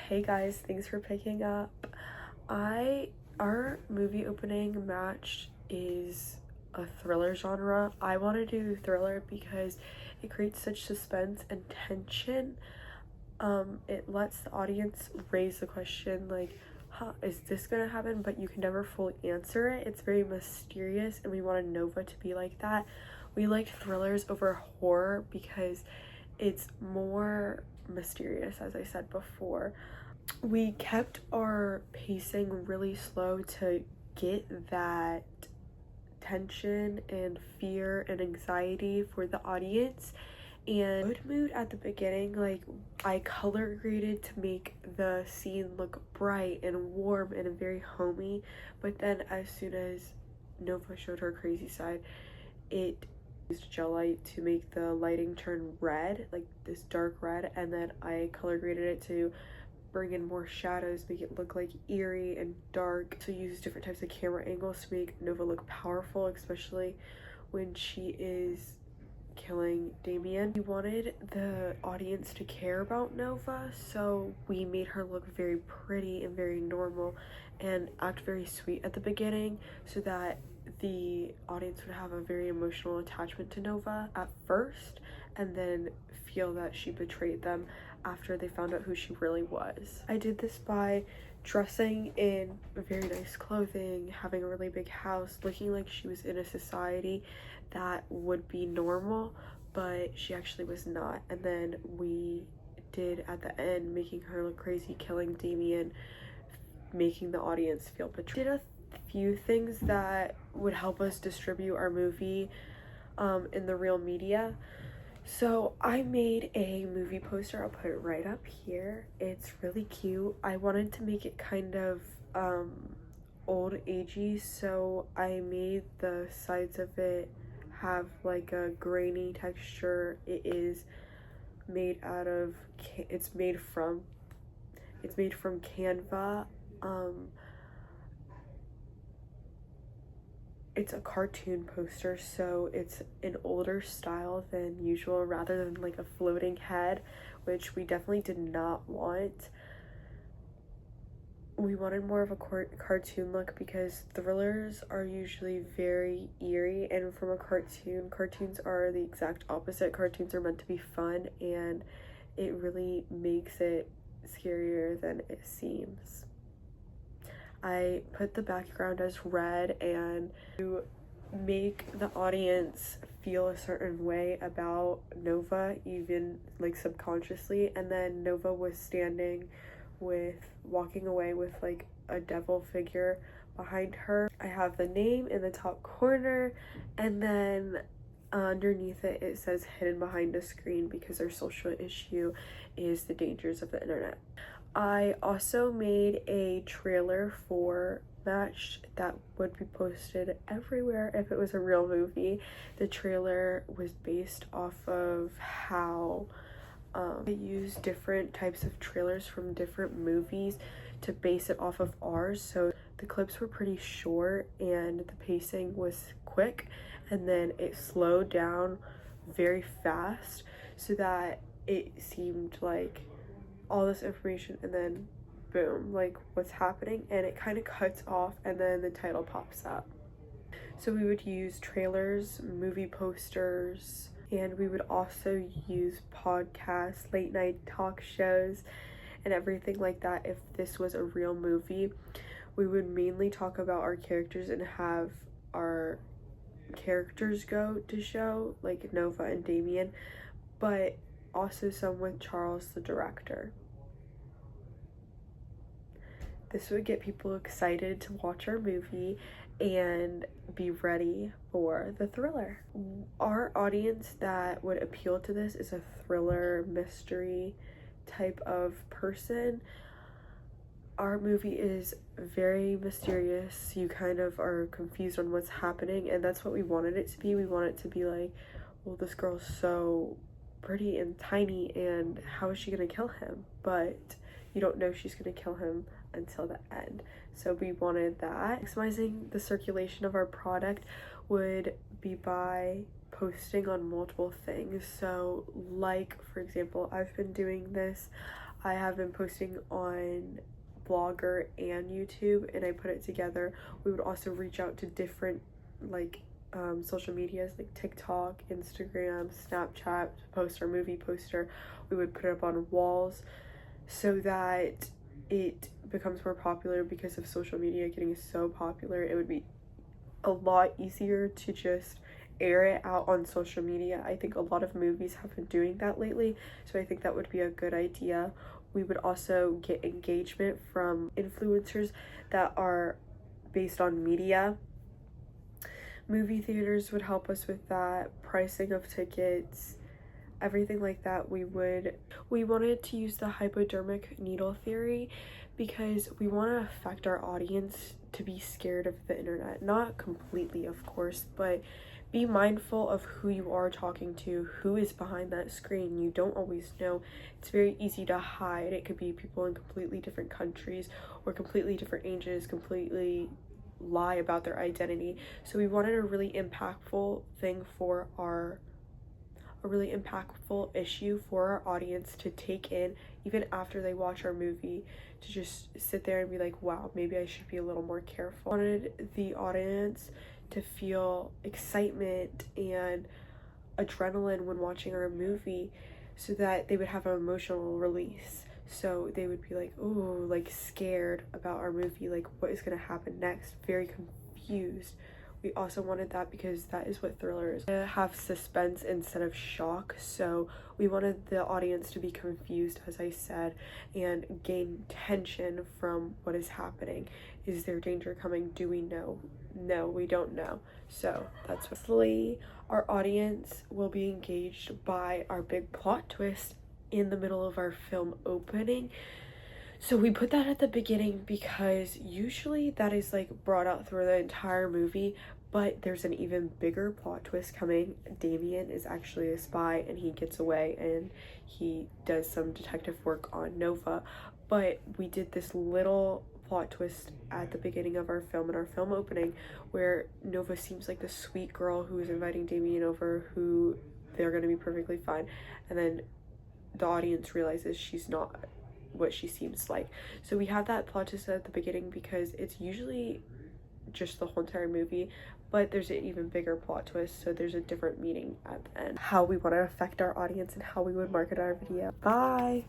Hey guys, thanks for picking up. Our movie opening match is a thriller genre. I want to do thriller because it creates such suspense and tension. It lets the audience raise the question like, is this gonna happen? But you can never fully answer it. It's very mysterious and we wanted Nova to be like that. We liked thrillers over horror because it's more mysterious, as I said before. We kept our pacing really slow to get that tension and fear and anxiety for the audience. And good mood at the beginning, like I color graded to make the scene look bright and warm and very homey, but then as soon as Nova showed her crazy side, it used gel light to make the lighting turn red, like this dark red, and then I color graded it to bring in more shadows, make it look like eerie and dark. So use different types of camera angles to make Nova look powerful, especially when she is killing Damien. We wanted the audience to care about Nova, so we made her look very pretty and very normal and act very sweet at the beginning so that the audience would have a very emotional attachment to Nova at first and then feel that she betrayed them after they found out who she really was. I did this by dressing in very nice clothing, having a really big house, looking like she was in a society that would be normal, but she actually was not. And then we did at the end, making her look crazy, killing Damien, making the audience feel betrayed. Did a few things that would help us distribute our movie in the real media. So I made a movie poster. I'll put it right up here. It's really cute. I wanted to make it kind of old agey, so I made the sides of it have like a grainy texture. It is made out of it's made from Canva. It's a cartoon poster, so it's an older style than usual rather than like a floating head, which we definitely did not want. We wanted more of a cartoon look because thrillers are usually very eerie, and from a cartoons are the exact opposite. Cartoons are meant to be fun, and it really makes it scarier than it seems. I put the background as red and to make the audience feel a certain way about Nova, even like subconsciously. And then Nova was walking away with like a devil figure behind her. I have the name in the top corner, and then underneath it says hidden behind a screen because our social issue is the dangers of the internet. I also made a trailer for Match that would be posted everywhere if it was a real movie. The trailer was based off of how I used different types of trailers from different movies to base it off of ours. So the clips were pretty short and the pacing was quick, and then it slowed down very fast so that it seemed like all this information and then boom, like what's happening, and it kind of cuts off and then the title pops up. So we would use trailers, movie posters, and we would also use podcasts, late night talk shows, and everything like that. If this was a real movie, we would mainly talk about our characters and have our characters go to show, like Nova and Damien, but also some with Charles, the director. This would get people excited to watch our movie and be ready for the thriller. Our audience that would appeal to this is a thriller mystery type of person. Our movie is very mysterious. You kind of are confused on what's happening, and that's what we wanted it to be. We want it to be like, well, this girl's so pretty and tiny, and how is she gonna kill him? But you don't know she's gonna kill him until the end. So we wanted that. Maximizing the circulation of our product would be by posting on multiple things. So like, for example, I've been doing this I have been posting on Blogger and YouTube, and I put it together. We would also reach out to different like social medias like TikTok, Instagram, Snapchat, post our movie poster. We would put it up on walls so that it becomes more popular. Because of social media getting so popular, it would be a lot easier to just air it out on social media. I think a lot of movies have been doing that lately, so I think that would be a good idea. We would also get engagement from influencers that are based on media. Movie theaters would help us with that, pricing of tickets, everything like that. We wanted to use the hypodermic needle theory because we want to affect our audience to be scared of the internet. Not completely, of course, but be mindful of who you are talking to, who is behind that screen. You don't always know. It's very easy to hide. It could be people in completely different countries or completely different ages, completely lie about their identity. So we wanted a really impactful issue for our audience to take in even after they watch our movie, to just sit there and be like, wow, maybe I should be a little more careful. I wanted the audience to feel excitement and adrenaline when watching our movie so that they would have an emotional release. So they would be like, oh, like scared about our movie, like what is gonna happen next, very confused. We also wanted that because that is what thriller is. Have suspense instead of shock, so we wanted the audience to be confused, as I said, and gain tension from what is happening. Is there danger coming? Do we know? No, we don't know. So that's what our audience will be engaged by our big plot twist in the middle of our film opening. So we put that at the beginning because usually that is like brought out through the entire movie, but there's an even bigger plot twist coming. Damien is actually a spy and he gets away and he does some detective work on Nova. But we did this little plot twist at the beginning of our film, in our film opening, where Nova seems like the sweet girl who is inviting Damien over, who they're going to be perfectly fine, and then the audience realizes she's not what she seems like. So we have that plot twist at the beginning because it's usually just the whole entire movie, but there's an even bigger plot twist, so there's a different meaning at the end. How we want to affect our audience and how we would market our video. Bye!